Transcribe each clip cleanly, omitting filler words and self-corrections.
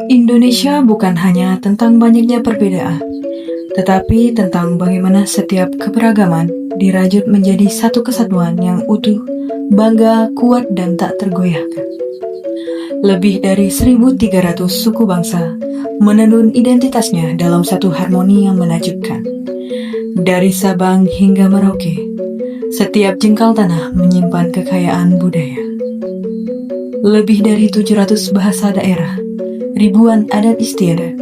Indonesia bukan hanya tentang banyaknya perbedaan, tetapi tentang bagaimana setiap keberagaman dirajut menjadi satu kesatuan yang utuh, bangga, kuat, dan tak tergoyahkan. Lebih dari 1.300 suku bangsa menenun identitasnya dalam satu harmoni yang menakjubkan. Dari Sabang hingga Merauke, setiap jengkal tanah menyimpan kekayaan budaya. Lebih dari 700 bahasa daerah, ribuan adat istiadat,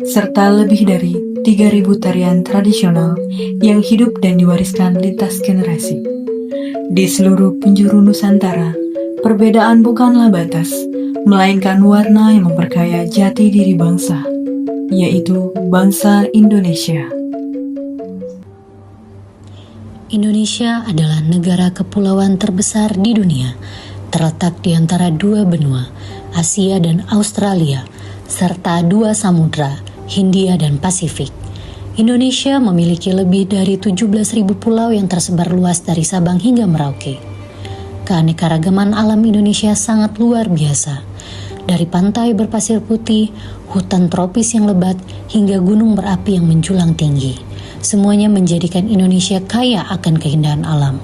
serta lebih dari 3.000 tarian tradisional yang hidup dan diwariskan lintas generasi. Di seluruh penjuru Nusantara, perbedaan bukanlah batas, melainkan warna yang memperkaya jati diri bangsa, yaitu bangsa Indonesia. Indonesia adalah negara kepulauan terbesar di dunia, terletak di antara dua benua, Asia dan Australia, serta dua samudra, Hindia dan Pasifik. Indonesia memiliki lebih dari 17.000 pulau yang tersebar luas dari Sabang hingga Merauke. Keanekaragaman alam Indonesia sangat luar biasa. Dari pantai berpasir putih, hutan tropis yang lebat, hingga gunung berapi yang menjulang tinggi. Semuanya menjadikan Indonesia kaya akan keindahan alam.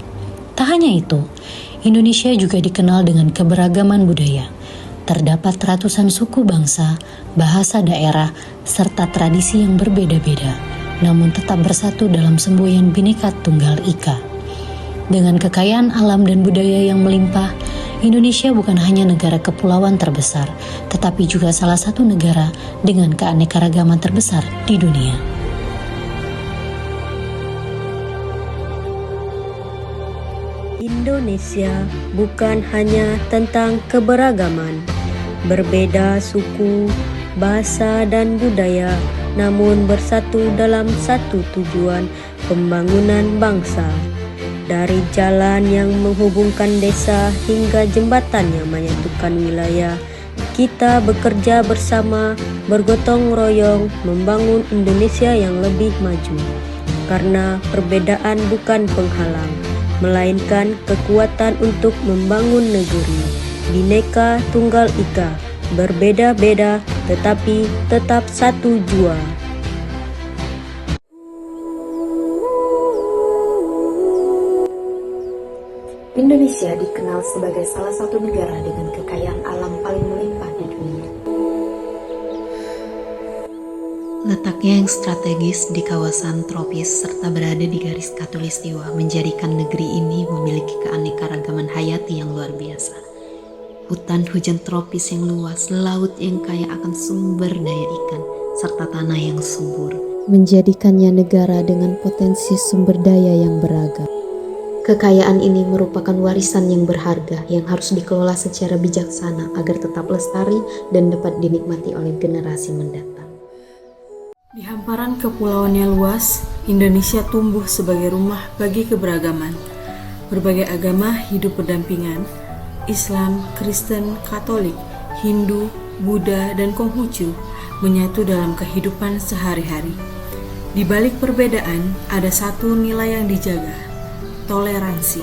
Tak hanya itu, Indonesia juga dikenal dengan keberagaman budaya. Terdapat ratusan suku bangsa, bahasa daerah, serta tradisi yang berbeda-beda, namun tetap bersatu dalam semboyan Bhinneka Tunggal Ika. Dengan kekayaan alam dan budaya yang melimpah, Indonesia bukan hanya negara kepulauan terbesar, tetapi juga salah satu negara dengan keanekaragaman terbesar di dunia. Indonesia bukan hanya tentang keberagaman, berbeda suku, bahasa, dan budaya, namun bersatu dalam satu tujuan pembangunan bangsa. Dari jalan yang menghubungkan desa hingga jembatan yang menyatukan wilayah, kita bekerja bersama, bergotong royong membangun Indonesia yang lebih maju. Karena perbedaan bukan penghalang, melainkan kekuatan untuk membangun negeri. Bhinneka Tunggal Ika, berbeda-beda tetapi tetap satu jua. Indonesia dikenal sebagai salah satu negara dengan kekayaan alam paling melimpah di dunia. Letaknya yang strategis di kawasan tropis serta berada di garis khatulistiwa menjadikan negeri ini memiliki keanekaragaman hayati yang luar biasa. Hutan hujan tropis yang luas, laut yang kaya akan sumber daya ikan, serta tanah yang subur, menjadikannya negara dengan potensi sumber daya yang beragam. Kekayaan ini merupakan warisan yang berharga yang harus dikelola secara bijaksana agar tetap lestari dan dapat dinikmati oleh generasi mendatang. Di hamparan kepulauan yang luas, Indonesia tumbuh sebagai rumah bagi keberagaman. Berbagai agama hidup berdampingan, Islam, Kristen, Katolik, Hindu, Buddha, dan Konghucu menyatu dalam kehidupan sehari-hari. Di balik perbedaan, ada satu nilai yang dijaga, toleransi.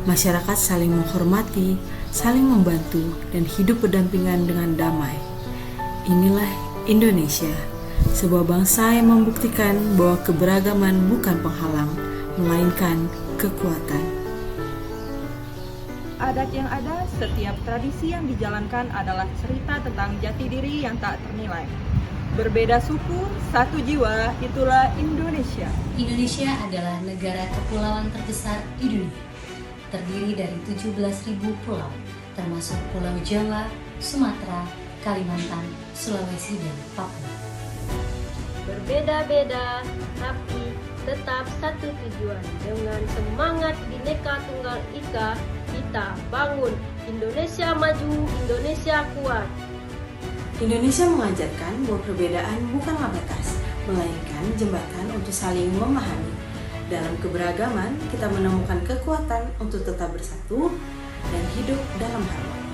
Masyarakat saling menghormati, saling membantu, dan hidup berdampingan dengan damai. Inilah Indonesia, sebuah bangsa yang membuktikan bahwa keberagaman bukan penghalang, melainkan kekuatan. Adat yang ada, setiap tradisi yang dijalankan adalah cerita tentang jati diri yang tak ternilai. Berbeda suku, satu jiwa, itulah Indonesia. Indonesia adalah negara kepulauan terbesar di dunia. Terdiri dari 17.000 pulau, termasuk Pulau Jawa, Sumatera, Kalimantan, Sulawesi, dan Papua. Berbeda-beda, tapi tetap satu tujuan. Dengan semangat Bhinneka Tunggal Ika, kita bangun Indonesia maju, Indonesia kuat. Indonesia mengajarkan bahwa perbedaan bukanlah batas, melainkan jembatan untuk saling memahami. Dalam keberagaman, kita menemukan kekuatan untuk tetap bersatu dan hidup dalam harmoni.